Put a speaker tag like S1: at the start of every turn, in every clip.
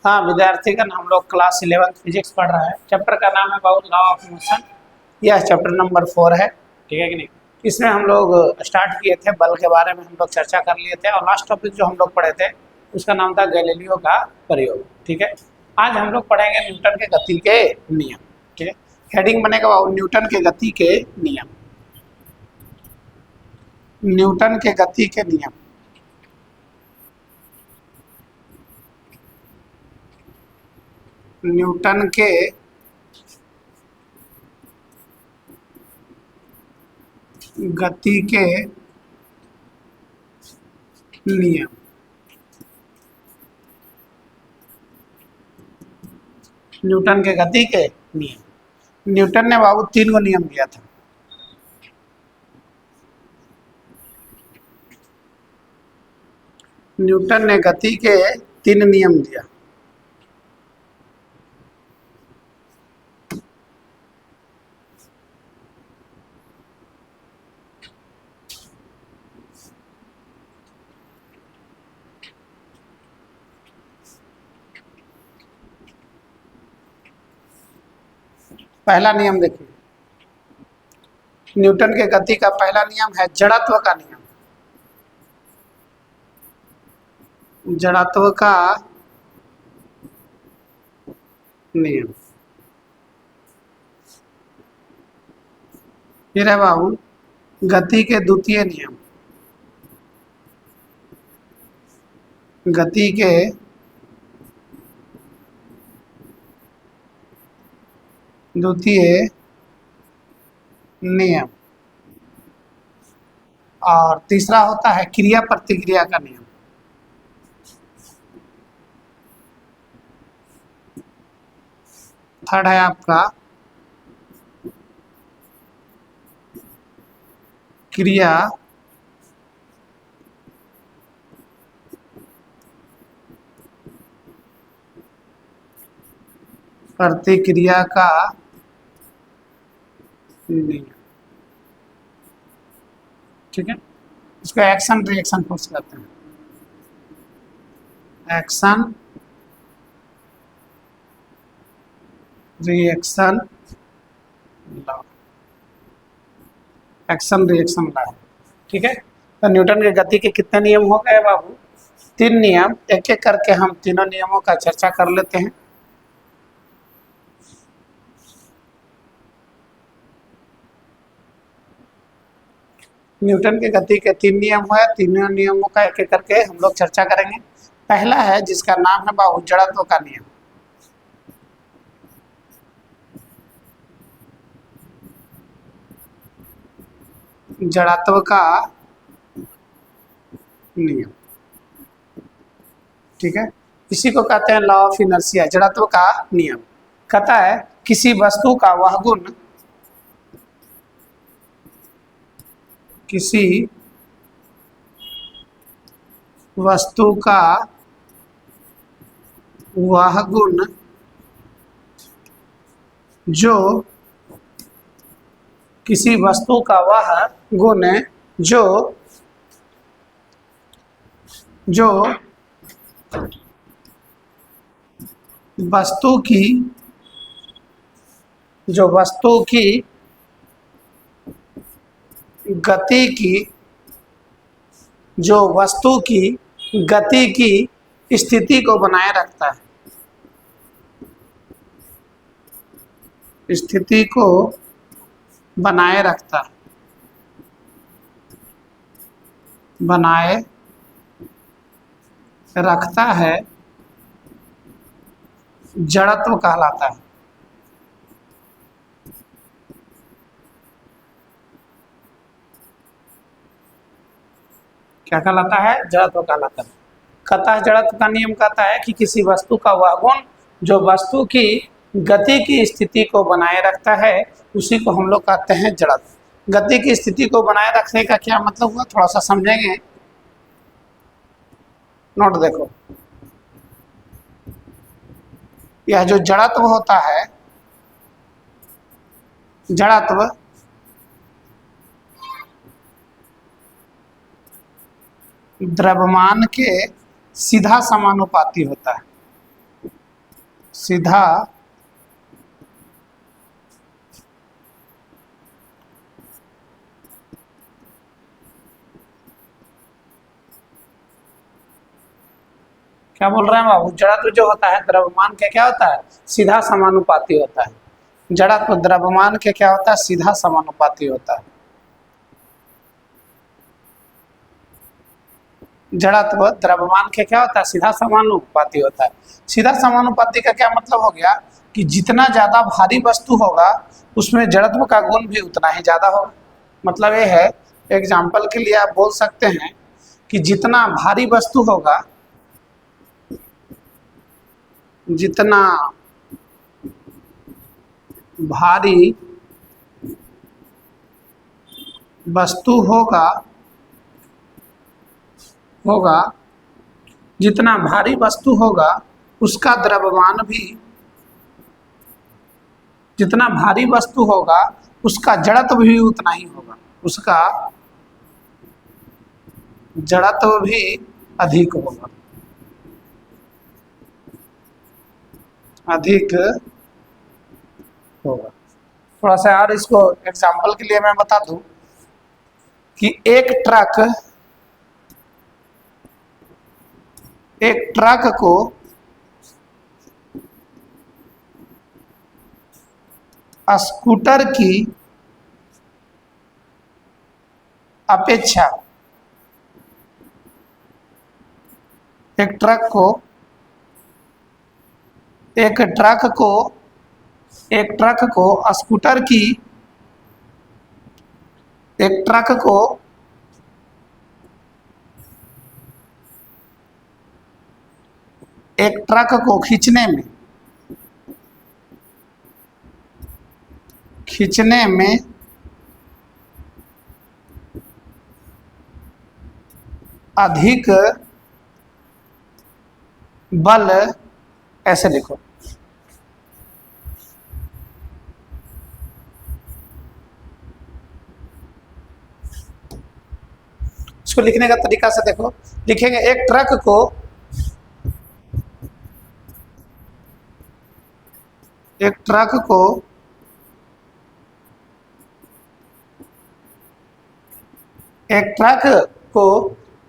S1: हाँ विद्यार्थीगण, हम लोग क्लास 11 फिजिक्स पढ़ रहे हैं। चैप्टर का नाम है अबाउट लॉ ऑफ मोशन। यह चैप्टर नंबर 4 है, ठीक है कि नहीं। इसमें हम लोग स्टार्ट किए थे बल के बारे में, हम लोग चर्चा कर लिए थे और लास्ट टॉपिक जो हम लोग पढ़े थे उसका नाम था गैलीलियो का प्रयोग, ठीक है। आज हम लोग पढ़ेंगे न्यूटन के गति के नियम, ठीक है। हेडिंग बनेगा न्यूटन के गति के नियम। न्यूटन के गति के नियम। न्यूटन के गति के नियम। न्यूटन के गति के नियम। न्यूटन ने बाबू 3 गो नियम दिया था। न्यूटन ने गति के 3 नियम दिया। पहला नियम देखिए, न्यूटन के गति का पहला नियम है जड़त्व का नियम। जड़त्व का नियम। फिर है बाबू गति के द्वितीय नियम। गति के द्वितीय नियम। और तीसरा होता है क्रिया प्रतिक्रिया का नियम। थर्ड है आपका क्रिया प्रतिक्रिया का नियम, ठीक है। इसको एक्शन रिएक्शन फोर्स कहते हैं। Action reaction law. Action reaction law, ठीक है। तो न्यूटन के गति के कितने नियम हो गए बाबू? 3 नियम। एक एक करके हम तीनों नियमों का चर्चा कर लेते हैं। न्यूटन के गति के 3 नियम हुए। तीनों नियमों का एक एक करके हम लोग चर्चा करेंगे। पहला है जिसका नाम है बाबू जड़त्व का नियम। जड़त्व का नियम, ठीक है। इसी को कहते हैं लॉ ऑफ इनर्शिया। जड़त्व का नियम कहता है किसी वस्तु का वह गुण, किसी वस्तु का वह गुण जो, किसी वस्तु का वह गुण जो जो वस्तु की गति की, जो वस्तु की गति की स्थिति को बनाए रखता है। स्थिति को बनाए रखता है, बनाए रखता है, जड़त्व कहलाता है। क्या कहलाता है? जड़त्व कहलाता है। कहता है जड़त्व का नियम कहता है कि किसी वस्तु का वह गुण जो वस्तु की गति की स्थिति को बनाए रखता है, उसी को हम लोग कहते हैं जड़त्व। गति की स्थिति को बनाए रखने का क्या मतलब हुआ, थोड़ा सा समझेंगे। नोट देखो, यह जो जड़त्व होता है, जड़त्व द्रव्यमान के सीधा समानुपाती होता है। सीधा क्या बोल रहे हैं बाबू, जड़त्व जो होता है द्रव्यमान के क्या होता है, सीधा समानुपाती होता है। जड़त्व द्रव्यमान के क्या होता है, सीधा समानुपाती होता है। जड़त्व द्रव्यमान के क्या होता है, सीधा समानुपाती होता है। सीधा समानुपाती का क्या मतलब हो गया कि जितना ज्यादा भारी वस्तु होगा उसमें जड़त्व का गुण भी उतना ही ज्यादा होगा। मतलब ये है, एग्जाम्पल के लिए आप बोल सकते हैं कि जितना भारी वस्तु होगा, जितना भारी वस्तु होगा जितना भारी वस्तु होगा उसका द्रव्यमान भी, जितना भारी वस्तु होगा उसका जड़त्व भी उतना ही होगा, उसका जड़त्व भी अधिक होगा, अधिक होगा। थोड़ा सा और इसको एग्जाम्पल के लिए मैं बता दूं कि एक ट्रक को स्कूटर की अपेक्षा, एक ट्रक को स्कूटर की, एक ट्रक को खींचने में अधिक बल, ऐसे लिखो, इसको लिखने का तरीका से देखो, लिखेंगे एक ट्रक को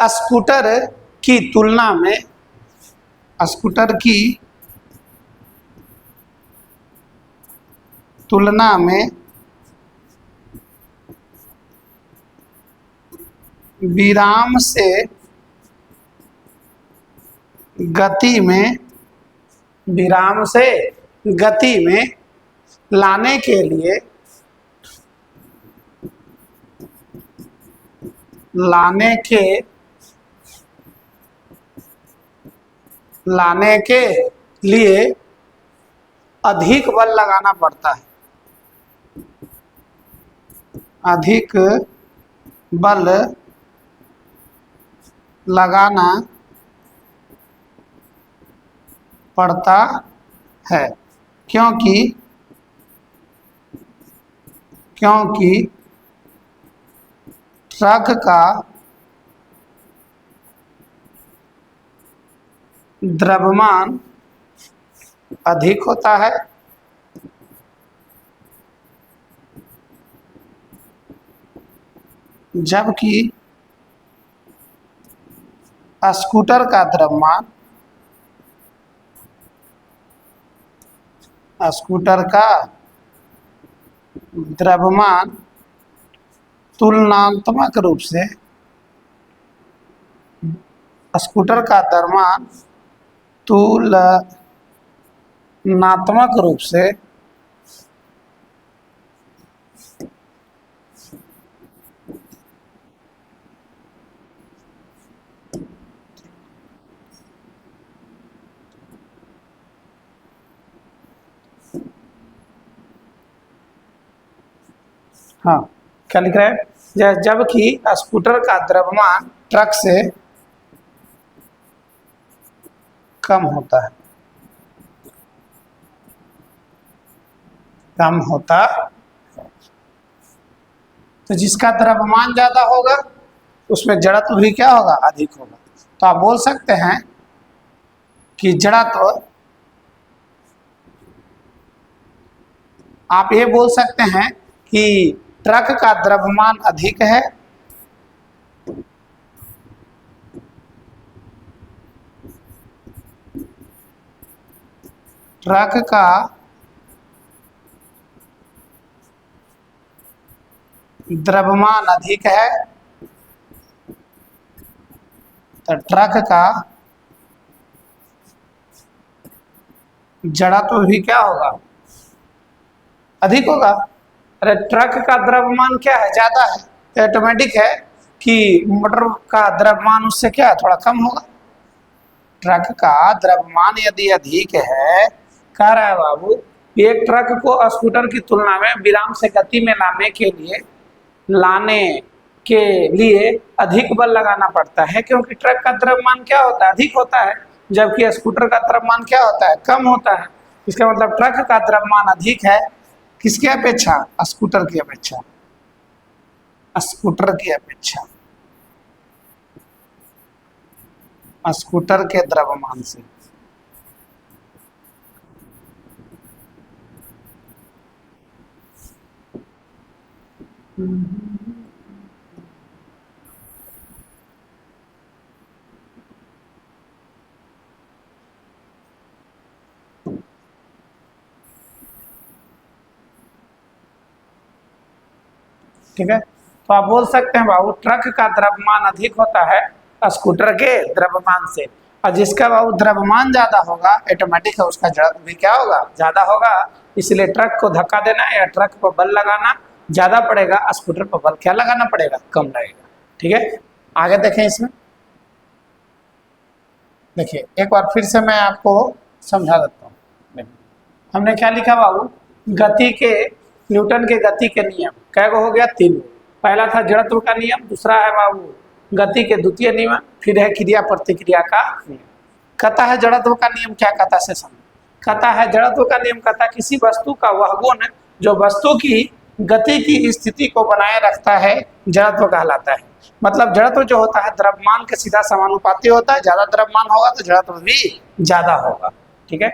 S1: स्कूटर की तुलना में, स्कूटर की तुलना में विराम से गति में, विराम से गति में लाने के लिए, अधिक बल लगाना पड़ता है, अधिक बल लगाना पड़ता है, क्योंकि ट्रक का द्रव्यमान अधिक होता है, जबकि स्कूटर का द्रव्यमान तुलनात्मक रूप से, स्कूटर का द्रव्यमान तुलनात्मक रूप से हाँ, क्या लिख रहा है, जबकि स्कूटर का द्रव्यमान ट्रक से कम होता है, तो जिसका द्रव्यमान ज्यादा होगा उसमें जड़त्व भी क्या होगा, अधिक होगा। तो आप बोल सकते हैं कि जड़त्व आप ये बोल सकते हैं कि ट्रक का द्रव्यमान अधिक है, ट्रक का द्रव्यमान अधिक है, तो ट्रक का जड़त्व भी क्या होगा, अधिक होगा। अरे ट्रक का द्रव्यमान क्या है, ज्यादा है, तो ऑटोमेटिक है कि मोटर का द्रव्यमान उससे क्या है, थोड़ा कम होगा। ट्रक का द्रव्यमान यदि अधिक है, कह रहा है बाबू, एक ट्रक को स्कूटर की तुलना में विराम से गति में लाने के लिए अधिक बल लगाना पड़ता है, क्योंकि ट्रक का द्रव्यमान क्या होता है, अधिक होता है, जबकि स्कूटर का द्रव्यमान क्या होता है, कम होता है। इसका मतलब ट्रक का द्रव्यमान अधिक है, किसकी अपेक्षा, स्कूटर की अपेक्षा, स्कूटर की अपेक्षा, स्कूटर के द्रव्यमान से। ठीक है, तो आप बोल सकते हैं बाबू ट्रक का द्रव्यमान अधिक होता है स्कूटर के द्रव्यमान से, और जिसका बाबू द्रव्यमान ज्यादा होगा ऑटोमेटिक है उसका जड़त्व भी क्या होगा, ज्यादा होगा। इसलिए ट्रक को धक्का देना या ट्रक पर बल लगाना ज्यादा पड़ेगा, स्कूटर पर बल क्या लगाना पड़ेगा, कम लगेगा। ठीक है, आगे देखें इसमें, देखिए एक बार फिर से मैं आपको समझा देता हूँ। हमने क्या लिखा बाबू, गति के, न्यूटन के गति के नियम कै गो हो गया, 3। पहला था जड़त्व का नियम, दूसरा है बाबू गति के द्वितीय नियम, फिर है क्रिया प्रतिक्रिया का नियम। कहता है जड़त्व का नियम क्या कहता से समझ, कहता है जड़त्व का नियम कहता है किसी वस्तु का वह गुण जो वस्तु की गति की स्थिति को बनाए रखता है जड़त्व कहलाता है। मतलब जड़त्व जो होता है द्रव्यमान के सीधा समानुपाती होता है, ज्यादा द्रव्यमान होगा तो जड़त्व भी ज्यादा होगा। ठीक है,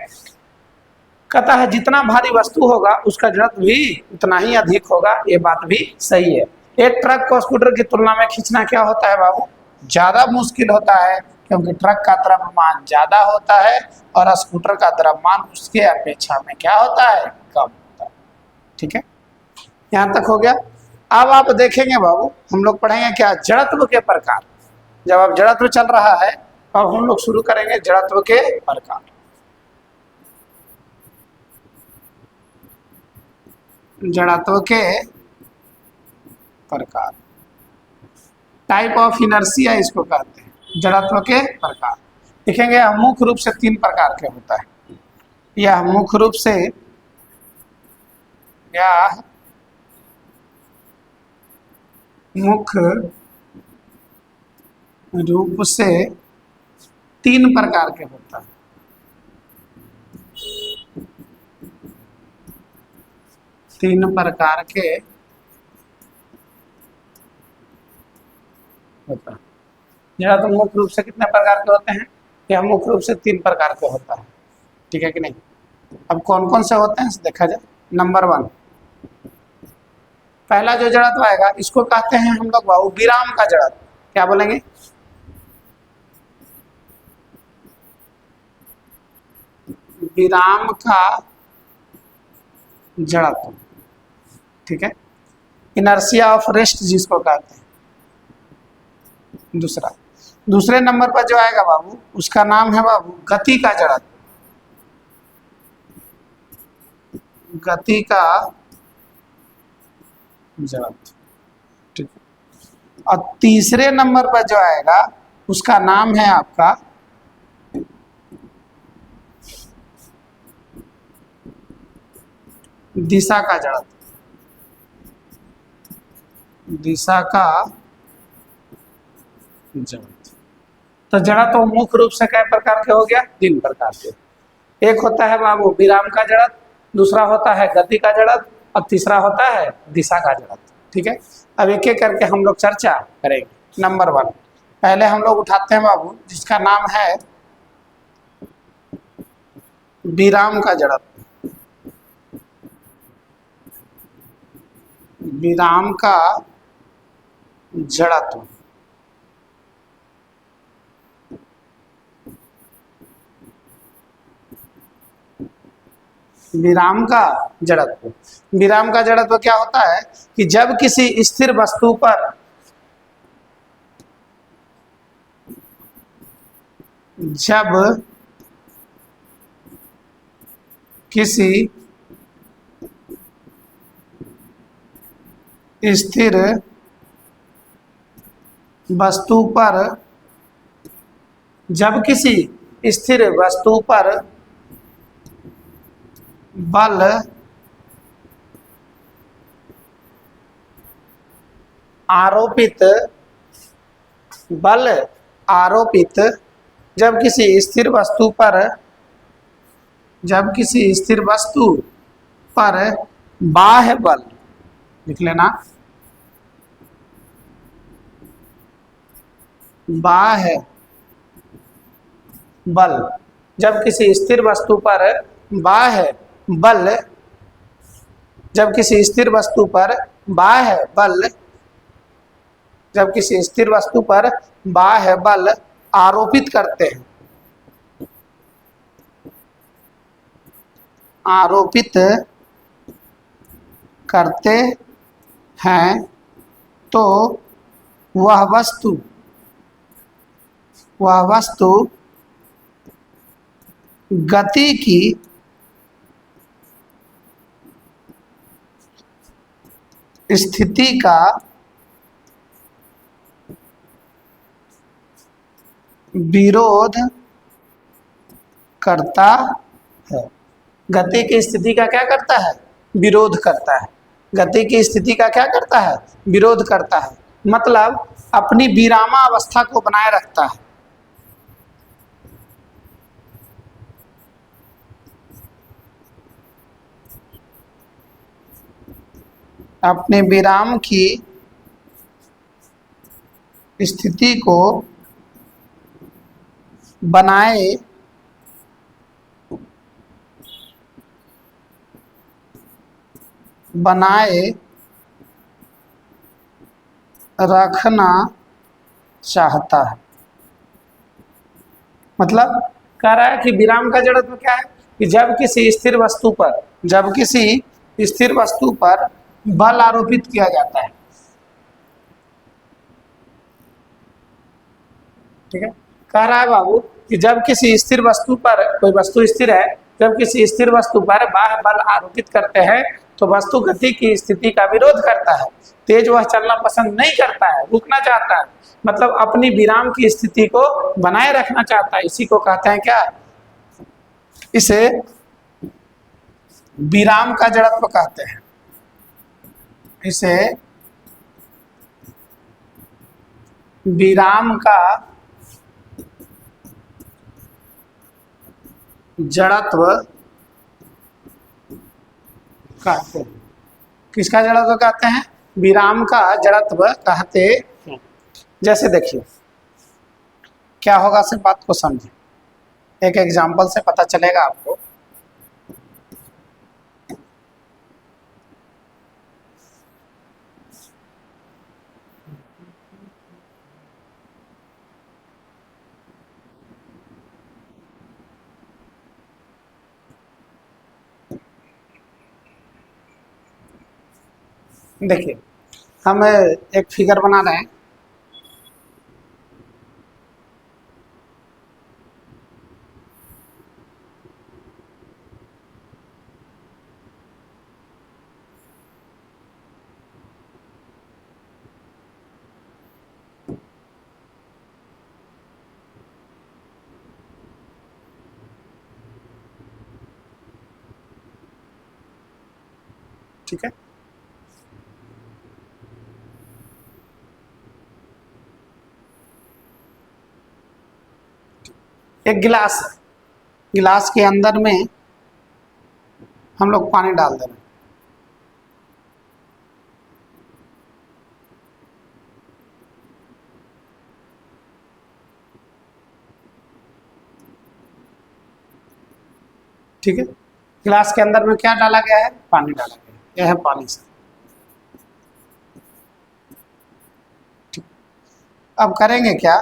S1: कहता है जितना भारी वस्तु होगा उसका जड़त्व भी उतना ही अधिक होगा, ये बात भी सही है। एक ट्रक को स्कूटर की तुलना में खींचना क्या होता है बाबू, ज्यादा मुश्किल होता है, क्योंकि ट्रक का द्रव्यमान ज्यादा होता है और स्कूटर का द्रव्यमान उसके अपेक्षा में क्या होता है, कम होता है। ठीक है, यहाँ तक हो गया। अब आप देखेंगे बाबू, हम लोग पढ़ेंगे क्या, जड़त्व के प्रकार। जब अब जड़त्व चल रहा है अब हम लोग शुरू करेंगे जड़त्व के प्रकार। जड़त्व के प्रकार, टाइप ऑफ इनर्शिया इसको कहते हैं, जड़त्व के प्रकार। देखेंगे मुख्य रूप से 3 प्रकार के होता है। यह मुख्य रूप से से 3 प्रकार के होता है। तीन प्रकार के होता है। जरा तो मुख्य रूप से कितने प्रकार के होते हैं, यह मुख्य रूप से 3 प्रकार के होता है। ठीक है कि नहीं, अब कौन कौन से होते हैं देखा जाए। नंबर 1, पहला जो जड़त्व आएगा इसको कहते हैं हम लोग बाबू विराम का जड़त्व। क्या बोलेंगे, विराम का जड़त्व। ठीक है, इनर्शिया ऑफ रेस्ट जिसको कहते हैं। दूसरे नंबर पर जो आएगा बाबू उसका नाम है बाबू गति का जड़त्व, गति का जड़त्व। ठीक है, और तीसरे नंबर पर जो आएगा उसका नाम है आपका दिशा का जड़त्व, दिशा का जड़त्व। तो जड़त्व मुख्य रूप से कई प्रकार के हो गया, 3 प्रकार के। एक होता है बाबू विराम का जड़त्व, दूसरा होता है गति का जड़त्व और तीसरा होता है दिशा का जड़त्व। ठीक है, अब एक एक करके हम लोग चर्चा करेंगे। नंबर 1 पहले हम लोग उठाते हैं बाबू जिसका नाम है विराम का जड़त्व। विराम का जड़त्व। विराम का जड़त्व, विराम का जड़त्व क्या होता है कि जब किसी स्थिर वस्तु पर जब किसी स्थिर वस्तु पर जब किसी स्थिर वस्तु पर बल आरोपित बल आरोपित जब किसी स्थिर वस्तु पर बाह्य बल, लिख लेना, बाह्य बल, जब किसी स्थिर वस्तु पर बाह्य बल, जब किसी स्थिर वस्तु पर बाह्य बल, जब किसी स्थिर वस्तु पर बाह्य बल आरोपित करते हैं, आरोपित करते हैं, तो वह वस्तु गति की स्थिति का विरोध करता है। गति की स्थिति का क्या करता है? विरोध करता है। गति की स्थिति का क्या करता है? विरोध करता है, मतलब अपनी विरामावस्था को बनाए रखता है। अपने विराम की स्थिति को बनाए रखना चाहता है। मतलब कह रहा है कि विराम का जड़त्व क्या है कि जब किसी स्थिर वस्तु पर बल आरोपित किया जाता है, ठीक है, कह रहा है बाबू कि जब किसी स्थिर वस्तु पर, कोई वस्तु स्थिर है, जब किसी स्थिर वस्तु पर बाह्य बल आरोपित करते हैं तो वस्तु गति की स्थिति का विरोध करता है, तेज वह चलना पसंद नहीं करता है, रुकना चाहता है, मतलब अपनी विराम की स्थिति को बनाए रखना चाहता है। इसी को कहते हैं क्या? इसे विराम का जड़त्व कहते हैं। इसे विराम का जड़त्व कहते हैं। किसका जड़त्व कहते हैं? विराम का जड़त्व कहते हैं। जैसे देखिए क्या होगा, सिर्फ बात को समझे, एक एग्जांपल से पता चलेगा आपको। देखिए हम एक फिगर बना रहे हैं, ठीक है, एक गिलास है, गिलास के अंदर में हम लोग पानी डाल दे रहे हैं, ठीक है, गिलास के अंदर में क्या डाला गया है? पानी डाला गया है। यह है पानी से, अब करेंगे क्या,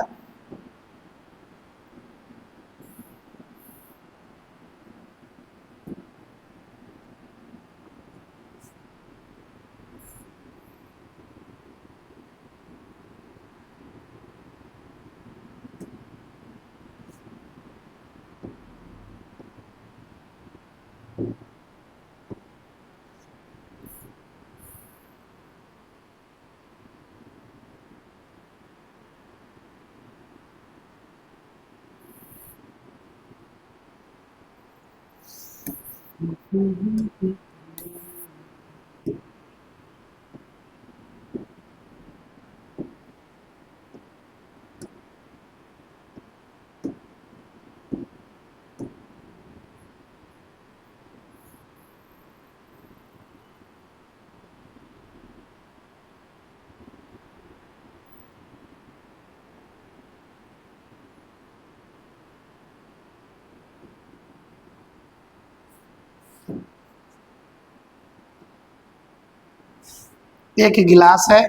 S1: एक गिलास है,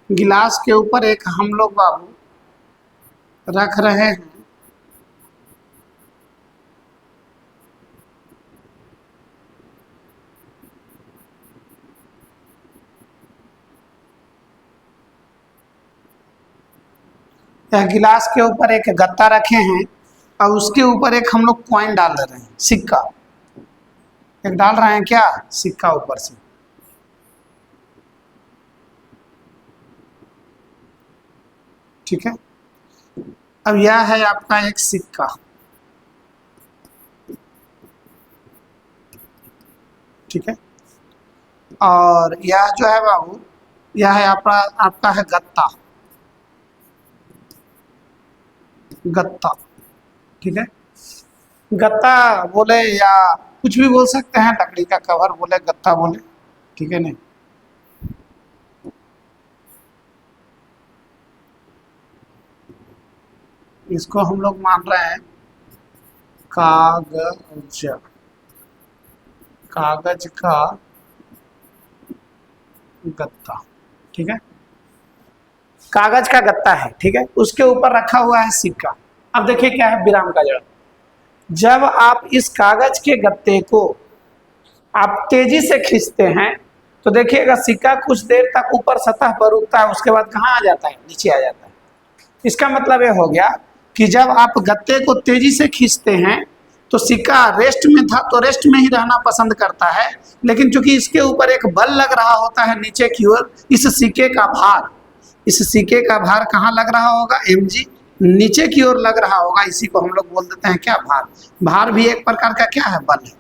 S1: गिलास के ऊपर एक हम लोग बाबू रख रहे हैं यह गिलास के ऊपर एक गत्ता रखे हैं और उसके ऊपर एक हम लोग कॉइन डाल रहे हैं, सिक्का एक डाल रहे हैं, क्या सिक्का ऊपर से। ठीक है, अब यह है आपका एक सिक्का, ठीक है, और यह जो है बाबू यह है आपका है गत्ता, गत्ता, ठीक है। गत्ता बोले या कुछ भी बोल सकते हैं, लकड़ी का कवर बोले, गत्ता बोले, ठीक है नहीं। इसको हम लोग मान रहे हैं कागज, कागज का गत्ता, ठीक है, कागज का गत्ता है, ठीक है, उसके ऊपर रखा हुआ है सिक्का। अब देखिए क्या है विराम का जड़, जब आप इस कागज के गत्ते को आप तेजी से खींचते हैं तो देखिएगा सिक्का कुछ देर तक ऊपर सतह पर उठता है, उसके बाद कहाँ आ जाता है, नीचे आ जाता है। इसका मतलब ये हो गया कि जब आप गत्ते को तेजी से खींचते हैं तो सिक्का रेस्ट में था तो रेस्ट में ही रहना पसंद करता है, लेकिन चूंकि इसके ऊपर एक बल लग रहा होता है नीचे की ओर, इस सिक्के का भार, इस सिक्के का भार कहाँ लग रहा होगा, mg, नीचे की ओर लग रहा होगा, इसी को हम लोग बोल देते हैं क्या, भार। भार भी एक प्रकार का क्या है, बल है,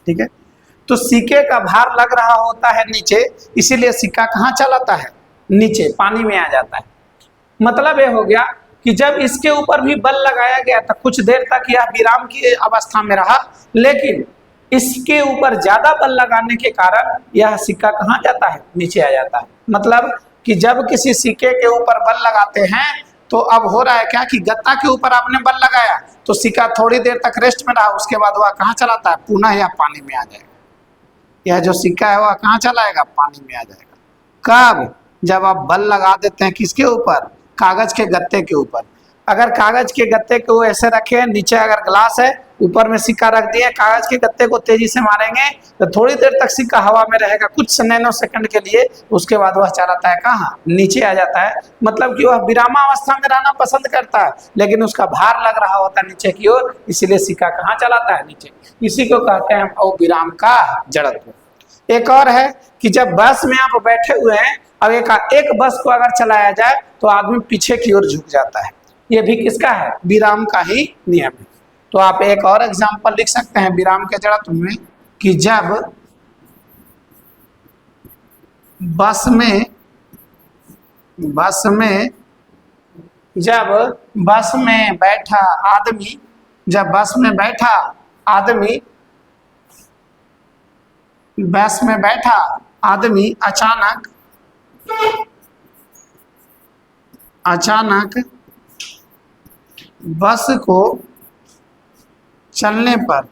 S1: ठीक है। तो सिक्के का भार लग रहा होता है नीचे, इसीलिए सिक्का कहाँ चलाता है, नीचे, पानी में आ जाता है। मतलब ये हो गया कि जब इसके ऊपर भी बल लगाया गया था कुछ देर तक यह विराम की अवस्था में रहा, लेकिन इसके ऊपर ज्यादा बल लगाने के कारण यह सिक्का कहाँ जाता है, नीचे आ जाता है। मतलब कि जब किसी सिक्के के ऊपर बल लगाते हैं तो अब हो रहा है क्या कि गत्ता के ऊपर आपने बल लगाया तो सिक्का थोड़ी देर तक रेस्ट में रहा, उसके बाद वह कहाँ चलाता है, पुनः यह पानी में आ जाएगा। यह जो सिक्का है वह कहाँ चलाएगा, पानी में आ जाएगा। कब, जब आप बल लगा देते हैं किसके ऊपर, कागज के गत्ते के ऊपर। अगर कागज के गत्ते को ऐसे रखे, नीचे अगर ग्लास है, ऊपर में सिक्का रख दिए, कागज के गत्ते को तेजी से मारेंगे तो थोड़ी देर तक सिक्का हवा में रहेगा, कुछ नैनो सेकंड के लिए, उसके बाद वह चलाता है कहाँ, नीचे आ जाता है। मतलब कि वह विरामावस्था में रहना पसंद करता है, लेकिन उसका भार लग रहा होता है नीचे की ओर, इसीलिए सिक्का कहाँ चलाता है, नीचे। इसी को कहते हैं अविराम का जड़त्व। एक और है कि जब बस में आप बैठे हुए हैं, अब एक बस को अगर चलाया जाए तो आदमी पीछे की ओर झुक जाता है, ये भी किसका है, विराम का ही नियम है। तो आप एक और एग्जांपल लिख सकते हैं विराम के जड़त्व में कि जब बस में जब बस में बैठा आदमी, जब बस में बैठा आदमी, बस में बैठा आदमी अचानक बस को चलने पर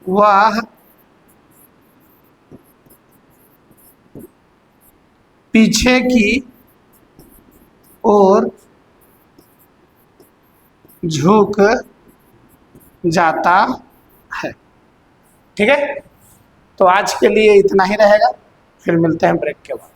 S1: वह पीछे की ओर झुक जाता है। ठीक है, तो आज के लिए इतना ही रहेगा, फिर मिलते हैं ब्रेक के बाद।